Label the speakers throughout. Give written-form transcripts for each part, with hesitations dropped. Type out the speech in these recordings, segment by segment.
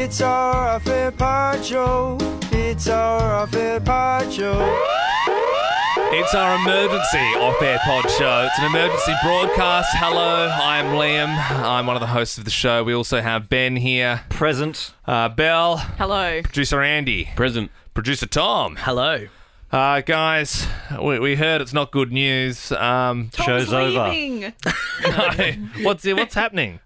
Speaker 1: It's our off-air pod show. It's our off-air pod show.
Speaker 2: It's our emergency off-air pod show. It's an emergency broadcast. Hello, I'm Liam. I'm one of the hosts of the show. We also have Ben here.
Speaker 3: Present.
Speaker 2: Belle.
Speaker 4: Hello.
Speaker 2: Producer Andy.
Speaker 3: Present.
Speaker 2: Producer Tom.
Speaker 5: Hello.
Speaker 2: Guys, we heard it's not good news.
Speaker 3: Show's
Speaker 4: leaving.
Speaker 2: What's happening?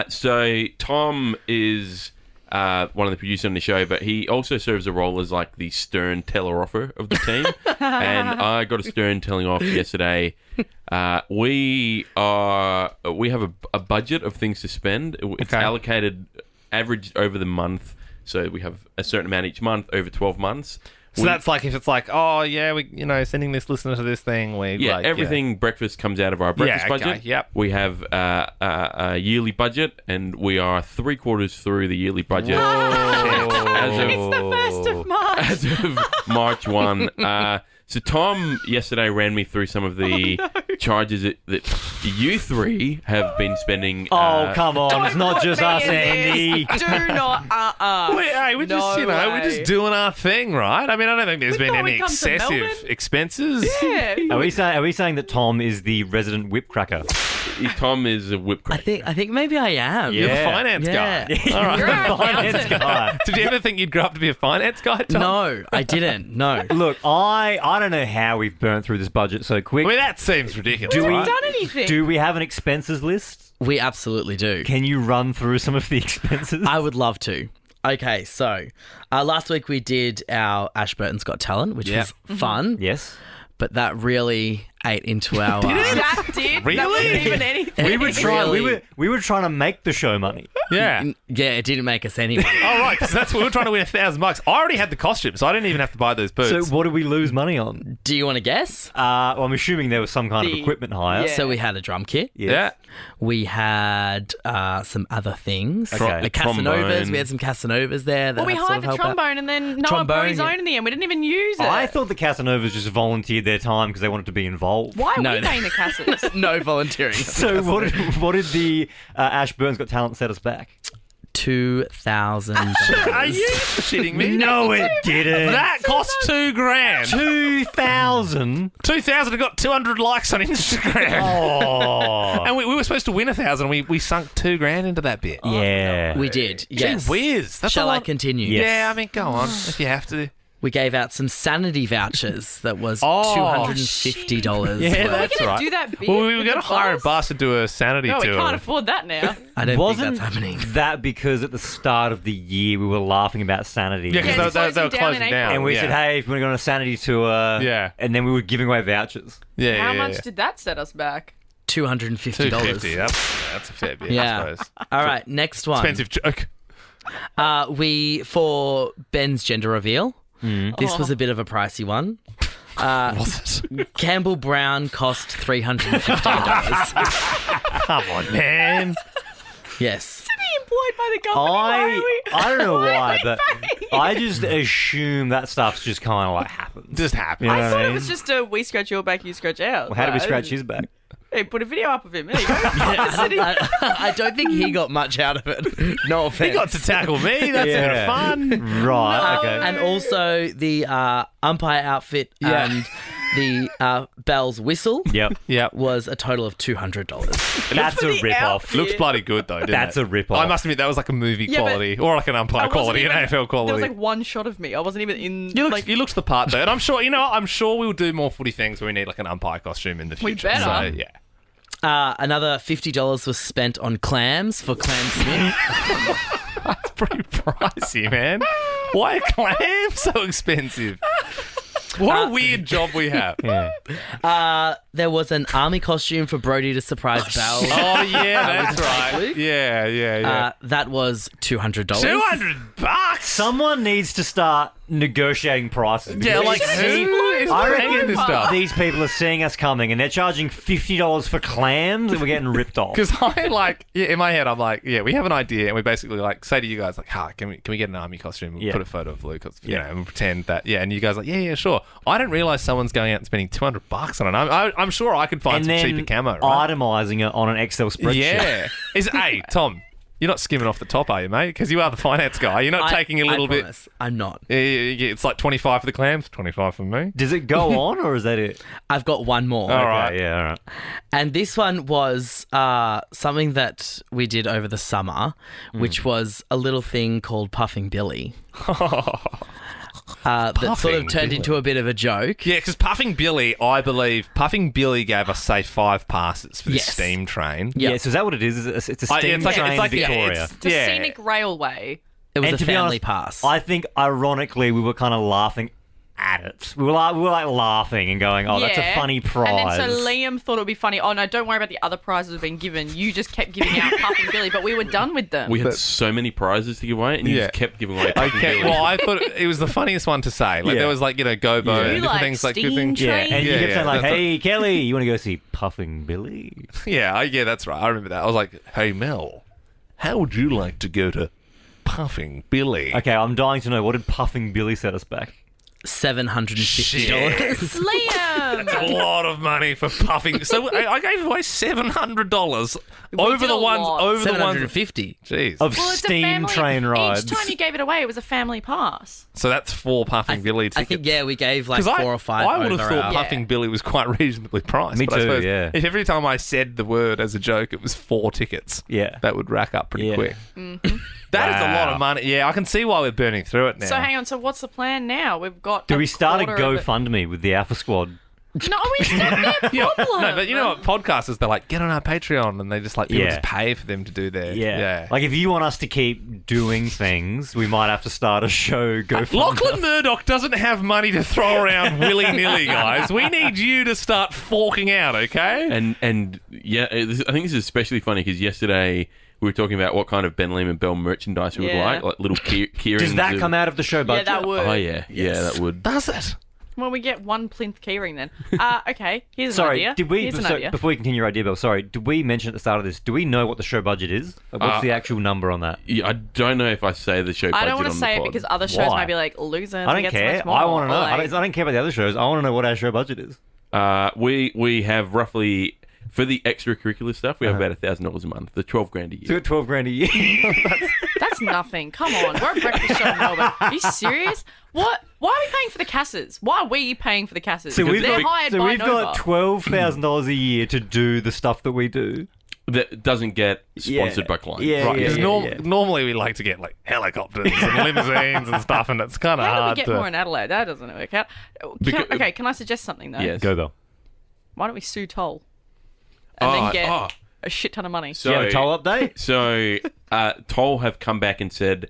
Speaker 6: So Tom is one of the producers on the show, but he also serves a role as like the stern teller offer of the team. And I got a stern telling off yesterday. We have a budget of things to spend. It's allocated, averaged over the month. So we have a certain amount each month over 12 months.
Speaker 2: So that's like if it's like, oh yeah, we sending this listener to this thing.
Speaker 6: Everything breakfast comes out of our breakfast budget.
Speaker 2: Yep.
Speaker 6: We have a yearly budget, and we are 3/4 through the yearly budget.
Speaker 4: It's the 1st of March.
Speaker 6: As of March 1. So Tom yesterday ran me through some of the charges that you three have been spending.
Speaker 3: Come on. It's not just us, Andy.
Speaker 4: Do not,
Speaker 2: We're just doing our thing, right? I mean, I don't think there's been
Speaker 4: thought
Speaker 2: any
Speaker 4: we'd come to
Speaker 2: excessive
Speaker 4: Melbourne.
Speaker 2: expenses.
Speaker 4: Yeah.
Speaker 3: Are we saying that Tom is the resident whip cracker?
Speaker 6: Tom is a whip crack.
Speaker 5: I think maybe I am.
Speaker 2: You're the
Speaker 3: Yeah.
Speaker 2: finance guy.
Speaker 5: Yeah.
Speaker 2: All right.
Speaker 4: You're our
Speaker 3: Finance
Speaker 4: accountant.
Speaker 3: guy.
Speaker 2: Did you ever think you'd grow up to be a finance guy, Tom?
Speaker 5: No, I didn't. No.
Speaker 3: Look, I don't know how we've burnt through this budget so quick.
Speaker 2: I mean, that seems ridiculous.
Speaker 3: Do we-
Speaker 2: right?
Speaker 4: Done anything?
Speaker 3: Do we have an expenses list?
Speaker 5: We absolutely do.
Speaker 3: Can you run through some of the expenses?
Speaker 5: I would love to. Okay, so last week we did our Ashburton's Got Talent, which was fun,
Speaker 3: Yes.
Speaker 5: but that really ate into our...
Speaker 4: That did.
Speaker 2: Really?
Speaker 4: That wasn't even anything.
Speaker 3: We were trying.
Speaker 5: Really?
Speaker 3: We were trying to make the show money.
Speaker 2: Yeah.
Speaker 5: Yeah, it didn't make us any money.
Speaker 2: Oh, right, because that's what we were trying to win $1,000. I already had the costume, so I didn't even have to buy those boots.
Speaker 3: So what did we lose money on?
Speaker 5: Do you want to guess?
Speaker 3: Well, I'm assuming there was some kind of
Speaker 4: The-
Speaker 3: equipment hire.
Speaker 4: yeah.
Speaker 5: So we had a drum kit.
Speaker 3: Yes.
Speaker 2: yeah.
Speaker 5: We had some other things.
Speaker 3: Okay.
Speaker 5: The Casanovas.
Speaker 6: Trombone.
Speaker 5: We had some Casanovas there. That
Speaker 4: Well, we
Speaker 5: sort
Speaker 4: hired
Speaker 5: of
Speaker 4: the
Speaker 5: helped out.
Speaker 4: trombone and then Noah
Speaker 5: Trombone,
Speaker 4: brought his
Speaker 5: yeah.
Speaker 4: own in the end. We didn't even use it.
Speaker 3: I thought the Casanovas just volunteered their time because they wanted to be involved.
Speaker 4: Why are
Speaker 5: No,
Speaker 4: we
Speaker 5: no.
Speaker 4: paying the Casses?
Speaker 5: No volunteering.
Speaker 3: So what did the Ashburton's Got Talent set us back?
Speaker 5: $2,000.
Speaker 2: Are you shitting me?
Speaker 3: No, it didn't.
Speaker 2: That cost $2,000.
Speaker 3: 2,000.
Speaker 2: 2,000 and got 200 likes on Instagram.
Speaker 3: Oh.
Speaker 2: And we were supposed to win 1,000. We sunk $2,000 into that bit.
Speaker 3: Yeah.
Speaker 5: We did. Yes.
Speaker 2: Gee whiz. That's
Speaker 5: Shall
Speaker 2: a
Speaker 5: I
Speaker 2: lot.
Speaker 5: continue?
Speaker 3: Yes.
Speaker 2: Yeah, I mean, go on if you have to.
Speaker 5: We gave out some sanity vouchers that was
Speaker 2: Oh,
Speaker 5: $250.
Speaker 2: Yeah,
Speaker 4: Are we
Speaker 2: that's
Speaker 4: going
Speaker 2: right.
Speaker 4: to do that big?
Speaker 2: Well, we were
Speaker 4: with
Speaker 2: going to
Speaker 4: the
Speaker 2: hire a
Speaker 4: bus?
Speaker 2: bus to do a sanity
Speaker 4: No, we
Speaker 2: tour.
Speaker 4: can't afford that now.
Speaker 5: I don't
Speaker 3: Wasn't
Speaker 5: think that's happening.
Speaker 3: that because at the start of the year we were laughing about sanity?
Speaker 2: Yeah, because
Speaker 4: Yeah,
Speaker 2: they were
Speaker 4: it's closing down
Speaker 2: closing
Speaker 4: in
Speaker 2: down.
Speaker 4: April.
Speaker 3: And we
Speaker 2: yeah.
Speaker 3: said, hey, if we're going on a sanity tour.
Speaker 2: Yeah.
Speaker 3: And then we were giving away vouchers.
Speaker 2: Yeah,
Speaker 4: How
Speaker 2: yeah,
Speaker 4: much
Speaker 2: yeah.
Speaker 4: did that set us back?
Speaker 5: $250.
Speaker 2: $250. That's a fair bit,
Speaker 5: Yeah.
Speaker 2: I suppose.
Speaker 5: All right, next one.
Speaker 2: Expensive joke.
Speaker 5: For Ben's gender reveal, this was a bit of a pricey one.
Speaker 2: Was it?
Speaker 5: Campbell Brown cost $315.
Speaker 2: Come on, man.
Speaker 5: Yes.
Speaker 4: To be employed by the company. Why are we?
Speaker 3: I don't know why, but
Speaker 4: paying?
Speaker 3: I just assume that stuff's just kind of like happens.
Speaker 2: Just happy.
Speaker 3: You know
Speaker 4: I
Speaker 3: what
Speaker 4: thought
Speaker 3: I
Speaker 4: it
Speaker 3: mean?
Speaker 4: was just a we scratch your back, you scratch out.
Speaker 3: Well, how did we
Speaker 4: But-
Speaker 3: scratch his back?
Speaker 4: Hey, put a video up of him. There you go.
Speaker 5: I don't think he got much out of it. No offense.
Speaker 2: He got to tackle me. That's a bit of fun.
Speaker 3: Right, okay.
Speaker 5: And also the umpire outfit and the bell's whistle
Speaker 3: Yep.
Speaker 2: Yep.
Speaker 5: was a total of $200.
Speaker 3: That's
Speaker 4: For
Speaker 3: a
Speaker 4: the
Speaker 3: rip-off.
Speaker 4: outfit.
Speaker 2: Looks bloody good though. Didn't
Speaker 3: That's
Speaker 2: it?
Speaker 3: a rip-off.
Speaker 2: I must admit that was like a movie
Speaker 4: Yeah, but
Speaker 2: quality, or like an
Speaker 4: I
Speaker 2: umpire
Speaker 4: wasn't
Speaker 2: quality,
Speaker 4: even-
Speaker 2: an AFL quality.
Speaker 4: There was like one shot of me. I wasn't even in.
Speaker 2: you looked the part though, and I'm sure I'm sure we'll do more footy things where we need like an umpire costume in the
Speaker 4: We
Speaker 2: future.
Speaker 4: better.
Speaker 2: So, yeah.
Speaker 5: Another $50 was spent on clams for Clam Smith.
Speaker 2: That's pretty pricey, man. Why are clams so expensive? What a weird job we have.
Speaker 3: Yeah.
Speaker 5: There was an army costume for Brody to surprise Belle.
Speaker 2: Oh yeah, that's right. Yeah.
Speaker 5: That was $200.
Speaker 2: $200.
Speaker 3: Someone needs to start negotiating prices.
Speaker 2: Yeah,
Speaker 3: because
Speaker 2: like who is
Speaker 3: I
Speaker 2: paying this
Speaker 3: reckon
Speaker 2: stuff?
Speaker 3: these people are seeing us coming and they're charging $50 for clams and we're getting ripped off.
Speaker 2: Because in my head, I'm like, yeah, we have an idea, and we basically like say to you guys, like, can we get an army costume? We'll
Speaker 3: Yeah.
Speaker 2: put a photo of Luke,
Speaker 3: Yeah.
Speaker 2: and we'll pretend that, and you guys are like, yeah, sure. I didn't realize someone's going out and spending $200 on it. I'm sure I could find
Speaker 3: and
Speaker 2: some
Speaker 3: then
Speaker 2: cheaper camo, right?
Speaker 3: itemizing it on an Excel spreadsheet.
Speaker 2: Yeah. Hey, Tom, You're not skimming off the top, are you, mate? Because you are the finance guy. You're not taking a little
Speaker 5: I
Speaker 2: bit.
Speaker 5: promise, I'm not.
Speaker 2: It's like 25 for the clams, 25 for me.
Speaker 3: Does it go on, or is that it?
Speaker 5: I've got one more.
Speaker 2: All right.
Speaker 3: Okay, yeah, all right.
Speaker 5: And this one was something that we did over the summer, which was a little thing called Puffing Billy. That sort
Speaker 2: Puffing
Speaker 5: of turned
Speaker 2: Billy.
Speaker 5: into a bit of a joke.
Speaker 2: Yeah, because Puffing Billy, I believe, Puffing Billy gave us, say, 5 passes for this
Speaker 5: Yes.
Speaker 2: steam train.
Speaker 5: Yeah.
Speaker 3: Yeah, so is that what it is? It's a
Speaker 2: It's
Speaker 3: steam
Speaker 2: like-
Speaker 3: train
Speaker 2: it's like-
Speaker 3: in
Speaker 2: yeah,
Speaker 3: Victoria.
Speaker 2: it's-
Speaker 4: It's a
Speaker 2: Yeah.
Speaker 4: scenic railway.
Speaker 5: It was
Speaker 3: And
Speaker 5: a
Speaker 3: to be
Speaker 5: family
Speaker 3: honest,
Speaker 5: pass.
Speaker 3: I think, ironically, we were kind of laughing at it. We were like laughing and going, "Oh, that's a
Speaker 4: Yeah.
Speaker 3: funny prize."
Speaker 4: And then so Liam thought it would be funny. Oh no, don't worry about the other prizes we've been given. You just kept giving out Puffing Billy, but we were done with them.
Speaker 6: We had so many prizes to give away, and you
Speaker 2: Yeah.
Speaker 6: just kept giving away. Puffing
Speaker 2: Okay,
Speaker 6: Billy.
Speaker 2: well, I thought it was the funniest one to say. Like,
Speaker 3: Yeah.
Speaker 2: there was, like, Gobo
Speaker 3: Yeah.
Speaker 2: and
Speaker 3: You
Speaker 2: different
Speaker 4: like
Speaker 2: things, like, good
Speaker 4: steam
Speaker 2: things.
Speaker 3: yeah,
Speaker 4: train?
Speaker 3: and you
Speaker 2: Yeah,
Speaker 3: kept saying like,
Speaker 2: that's
Speaker 3: "Hey, Kelly, you want to go see Puffing Billy?"
Speaker 2: Yeah, that's right. I remember that. I was like, hey, Mel, how would you like to go to Puffing Billy?
Speaker 3: Okay, I'm dying to know, what did Puffing Billy set us back?
Speaker 5: $750.
Speaker 4: Liam.
Speaker 2: A lot of money for puffing. So I gave away $700 over
Speaker 4: did
Speaker 2: the
Speaker 4: a
Speaker 2: ones.
Speaker 4: lot.
Speaker 2: Over the ones.
Speaker 5: $750.
Speaker 2: Jeez.
Speaker 3: Of
Speaker 4: Well, it's a
Speaker 3: steam
Speaker 4: family.
Speaker 3: train rides.
Speaker 4: Each time you gave it away, it was a family pass.
Speaker 2: So that's 4 Puffing Billy tickets.
Speaker 5: I think, yeah, we gave like
Speaker 2: 'Cause
Speaker 5: 4 or 5
Speaker 2: I would have
Speaker 5: over
Speaker 2: thought
Speaker 5: our-
Speaker 2: Puffing Billy was quite reasonably priced.
Speaker 3: Me
Speaker 2: but I
Speaker 3: too,
Speaker 2: suppose
Speaker 3: yeah.
Speaker 2: If every time I said the word as a joke, it was 4 tickets.
Speaker 3: Yeah.
Speaker 2: That would rack up pretty
Speaker 3: Yeah.
Speaker 2: quick. That is a lot of money. Yeah, I can see why we're burning through it now.
Speaker 4: So hang on. So what's the plan now? We've got.
Speaker 3: Do we start a
Speaker 4: quarter of it.
Speaker 3: GoFundMe with the Alpha Squad?
Speaker 4: No, it's not their problem.
Speaker 2: No, but you know what? Podcasters, they're like, get on our Patreon, and they just like people just pay for them to do their
Speaker 3: Like, if you want us to keep doing things, we might have to start a show GoFundMe.
Speaker 2: Lachlan Murdoch doesn't have money to throw around willy nilly, guys. We need you to start forking out, okay?
Speaker 6: And yeah, I think this is especially funny because yesterday we were talking about what kind of Ben Lehman Bell merchandise we would
Speaker 4: Yeah.
Speaker 6: like little keyrings.
Speaker 3: Does that come out of the show
Speaker 4: Yeah,
Speaker 3: budget?
Speaker 4: that would.
Speaker 6: Oh yeah, yeah, that would.
Speaker 2: Does it?
Speaker 4: Well, we get one plinth keyring then. Okay, here's an
Speaker 3: Sorry,
Speaker 4: idea.
Speaker 3: did we?
Speaker 4: Here's an
Speaker 3: So,
Speaker 4: idea.
Speaker 3: before we continue your idea, Bill, sorry, did we mention at the start of this? Do we know what the show budget is? Like, what's the actual number on that?
Speaker 6: Yeah, I don't know if I say the show.
Speaker 4: I
Speaker 6: budget
Speaker 4: don't want
Speaker 6: on
Speaker 4: to
Speaker 6: the
Speaker 4: say it
Speaker 6: pod.
Speaker 4: because other shows
Speaker 3: Why?
Speaker 4: might be like losers.
Speaker 3: I don't
Speaker 4: we get so
Speaker 3: care.
Speaker 4: much more.
Speaker 3: I want to know.
Speaker 4: Or,
Speaker 3: I
Speaker 4: like-
Speaker 3: don't care about the other shows. I want to know what our show budget is.
Speaker 6: We have roughly for the extracurricular stuff we have about $1,000 a month. The $12,000 a
Speaker 3: So
Speaker 6: year.
Speaker 3: 12 grand a year.
Speaker 4: That's nothing. Come on, we're a breakfast show in Melbourne. Are you serious? What? Why are we paying for the Casses? Why are we paying for the Casses?
Speaker 3: So we've
Speaker 4: They're
Speaker 3: got,
Speaker 4: hired
Speaker 3: so
Speaker 4: by
Speaker 3: we've
Speaker 4: Nova.
Speaker 3: got $12,000 a year to do the stuff that we do.
Speaker 6: That doesn't get sponsored
Speaker 3: Yeah.
Speaker 6: by clients.
Speaker 3: Yeah,
Speaker 2: Right,
Speaker 3: yeah,
Speaker 2: because
Speaker 3: yeah.
Speaker 2: normally we like to get like helicopters and limousines and stuff, and it's kind of
Speaker 4: How do we
Speaker 2: hard
Speaker 4: get
Speaker 2: to.
Speaker 4: more in Adelaide? That doesn't work out. Okay, can I suggest something though?
Speaker 6: Yes.
Speaker 3: Go, Bill.
Speaker 4: Why don't we sue Toll and then get
Speaker 6: oh.
Speaker 4: a shit ton of money?
Speaker 6: So,
Speaker 3: Do you have a toll update?
Speaker 6: So, Toll have come back and said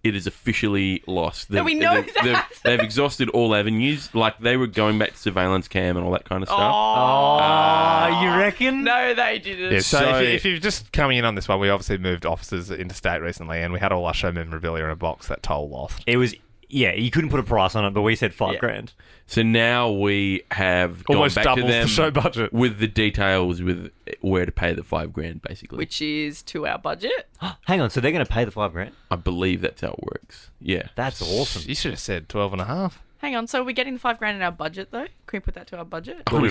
Speaker 6: it is officially lost.
Speaker 4: we know that.
Speaker 6: They've exhausted all avenues. Like, they were going back to surveillance cam and all that kind of stuff.
Speaker 3: Oh, you reckon?
Speaker 4: No, they didn't.
Speaker 2: Yeah, so,
Speaker 6: So-
Speaker 2: if you're just coming in on this one, we obviously moved offices interstate recently, and we had all our show memorabilia in a box that Toll lost.
Speaker 3: It was, yeah, you couldn't put a price on it, but we said $5 grand.
Speaker 6: So now we have
Speaker 2: Almost
Speaker 6: gone back to
Speaker 2: doubles the
Speaker 6: them
Speaker 2: show budget.
Speaker 6: with the details with where to pay the $5,000, basically.
Speaker 4: Which is to our budget.
Speaker 3: Hang on, so they're going to pay the $5 grand?
Speaker 6: I believe that's how it works. Yeah.
Speaker 3: That's awesome.
Speaker 2: You should have said 12 and a half.
Speaker 4: Hang on, so are we getting the $5,000 in our budget though? Can we put that to our budget?
Speaker 6: Well,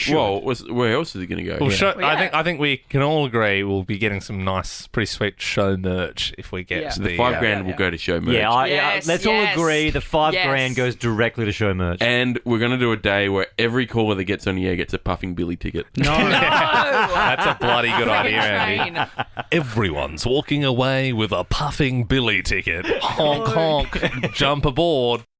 Speaker 6: where else is it going to go?
Speaker 2: Well,
Speaker 6: Yeah.
Speaker 4: Well, yeah.
Speaker 2: I think we can all agree we'll be getting some nice, pretty sweet show merch if we get
Speaker 4: Yeah.
Speaker 2: to
Speaker 6: The $5,000 will
Speaker 4: yeah.
Speaker 6: go to show merch.
Speaker 3: Yeah,
Speaker 4: Yes,
Speaker 3: let's
Speaker 4: yes,
Speaker 3: all agree the $5
Speaker 4: yes.
Speaker 3: grand goes directly to show merch.
Speaker 6: And we're going to do a day where every caller that gets on the air gets a Puffing Billy ticket.
Speaker 4: No!
Speaker 2: That's a bloody good idea, Andy.
Speaker 4: Train.
Speaker 2: Everyone's walking away with a Puffing Billy ticket. Honk, honk. Jump aboard.